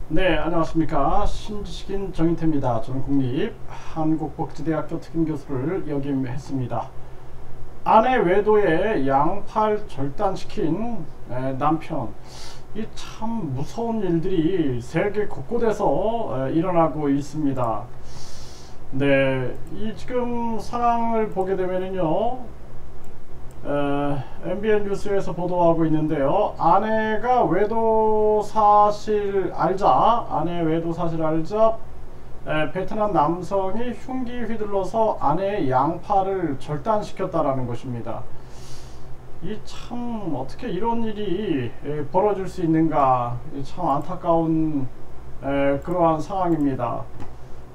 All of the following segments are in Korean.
네, 안녕하십니까. 신지식인 정인태입니다. 저는 국립한국복지대학교 특임교수를 역임했습니다. 아내 외도에 양팔 절단시킨 남편. 이 참 무서운 일들이 세계 곳곳에서 일어나고 있습니다. 네, 이 지금 상황을 보게 되면은요, MBN 뉴스에서 보도하고 있는데요. 아내 외도 사실 알자 베트남 남성이 흉기 휘둘러서 아내의 양팔을 절단시켰다라는 것입니다. 이 참 어떻게 이런 일이 벌어질 수 있는가, 참 안타까운 그러한 상황입니다.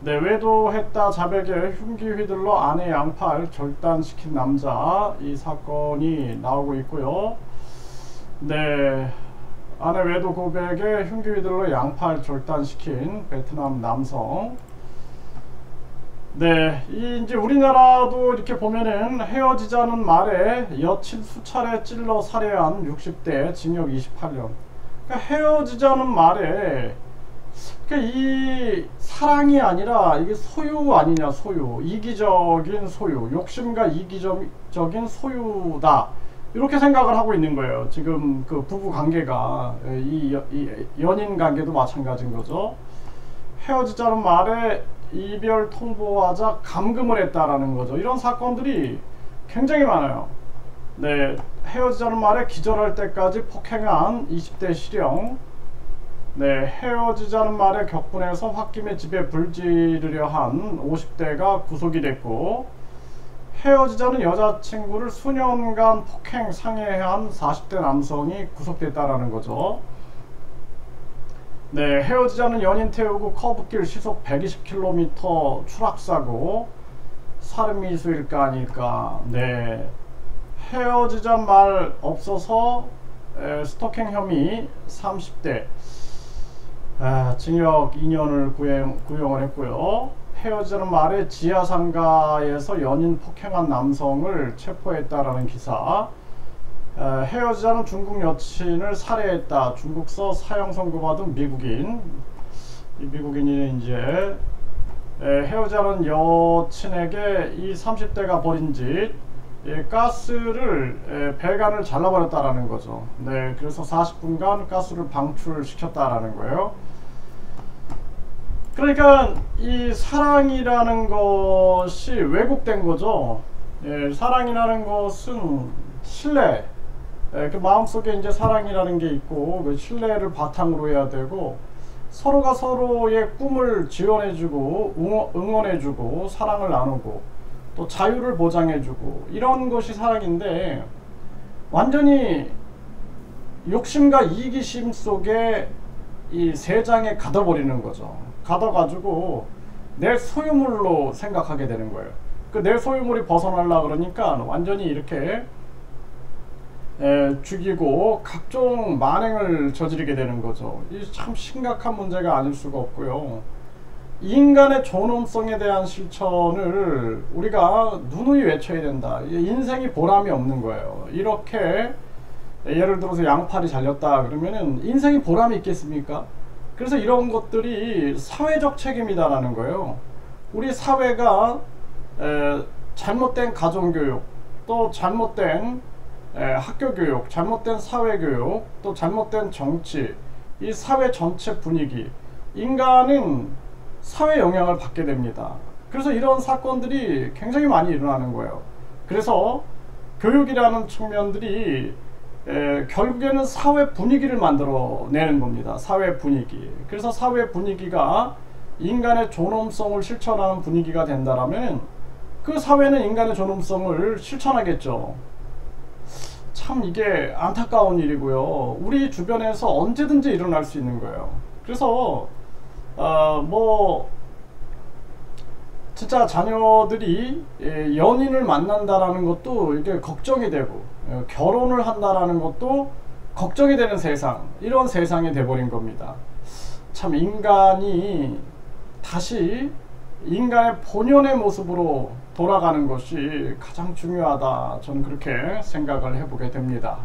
네, 외도했다 자백에 흉기 휘둘러 아내 양팔 절단시킨 남자, 이 사건이 나오고 있고요. 네, 아내 외도 고백에 흉기 휘둘러 양팔 절단시킨 베트남 남성. 네, 이제 우리나라도 이렇게 보면은 헤어지자는 말에 여친 수차례 찔러 살해한 60대 징역 28년. 그러니까 헤어지자는 말에, 그러니까 이 사랑이 아니라 이게 소유 아니냐, 소유, 이기적인 소유, 욕심과 이기적인 소유다, 이렇게 생각을 하고 있는 거예요. 지금 그 부부 관계가, 이 연인 관계도 마찬가지인 거죠. 헤어지자는 말에 이별 통보하자 감금을 했다라는 거죠. 이런 사건들이 굉장히 많아요. 네, 헤어지자는 말에 기절할 때까지 폭행한 20대 실형. 네, 헤어지자는 말에 격분해서 홧김에 집에 불 지르려 한 50대가 구속이 됐고, 헤어지자는 여자친구를 수년간 폭행 상해한 40대 남성이 구속됐다라는 거죠. 네, 헤어지자는 연인 태우고 커브길 시속 120km 추락사고, 살인미수일까 아닐까. 네, 헤어지자는 말 없어서 스토킹 혐의 30대 징역 2년을 구형을 했고요. 헤어지자는 말에 지하상가에서 연인 폭행한 남성을 체포했다라는 기사. 헤어지자는 중국 여친을 살해했다. 중국서 사형 선고받은 미국인. 이 미국인이 이제 헤어지자는 여친에게 이 30대가 벌인 짓, 가스를 배관을 잘라버렸다라는 거죠. 네, 그래서 40분간 가스를 방출시켰다라는 거예요. 그러니까 이 사랑이라는 것이 왜곡된 거죠. 사랑이라는 것은 신뢰, 그 마음속에 이제 사랑이라는 게 있고, 그 신뢰를 바탕으로 해야 되고, 서로가 서로의 꿈을 지원해주고 응원해주고 사랑을 나누고 또 자유를 보장해주고, 이런 것이 사랑인데, 완전히 욕심과 이기심 속에 이 세장에 가둬버리는 거죠. 가둬가지고 내 소유물로 생각하게 되는 거예요. 그 내 소유물이 벗어나려고 그러니까 완전히 이렇게 죽이고 각종 만행을 저지르게 되는 거죠. 이 참 심각한 문제가 아닐 수가 없고요. 인간의 존엄성에 대한 실천을 우리가 누누이 외쳐야 된다. 인생이 보람이 없는 거예요. 이렇게 예를 들어서 양팔이 잘렸다 그러면은 인생이 보람이 있겠습니까? 그래서 이런 것들이 사회적 책임이다라는 거예요. 우리 사회가 잘못된 가정교육, 또 잘못된 학교교육, 잘못된 사회교육, 또 잘못된 정치, 이 사회 전체 분위기, 인간은 사회 영향을 받게 됩니다. 그래서 이런 사건들이 굉장히 많이 일어나는 거예요. 그래서 교육이라는 측면들이 결국에는 사회 분위기를 만들어내는 겁니다. 사회 분위기. 그래서 사회 분위기가 인간의 존엄성을 실천하는 분위기가 된다라면 그 사회는 인간의 존엄성을 실천하겠죠. 참 이게 안타까운 일이고요. 우리 주변에서 언제든지 일어날 수 있는 거예요. 그래서 진짜 자녀들이 연인을 만난다라는 것도 이게 걱정이 되고, 결혼을 한다라는 것도 걱정이 되는 세상, 이런 세상이 돼버린 겁니다. 참 인간이 다시 인간의 본연의 모습으로 돌아가는 것이 가장 중요하다, 저는 그렇게 생각을 해보게 됩니다.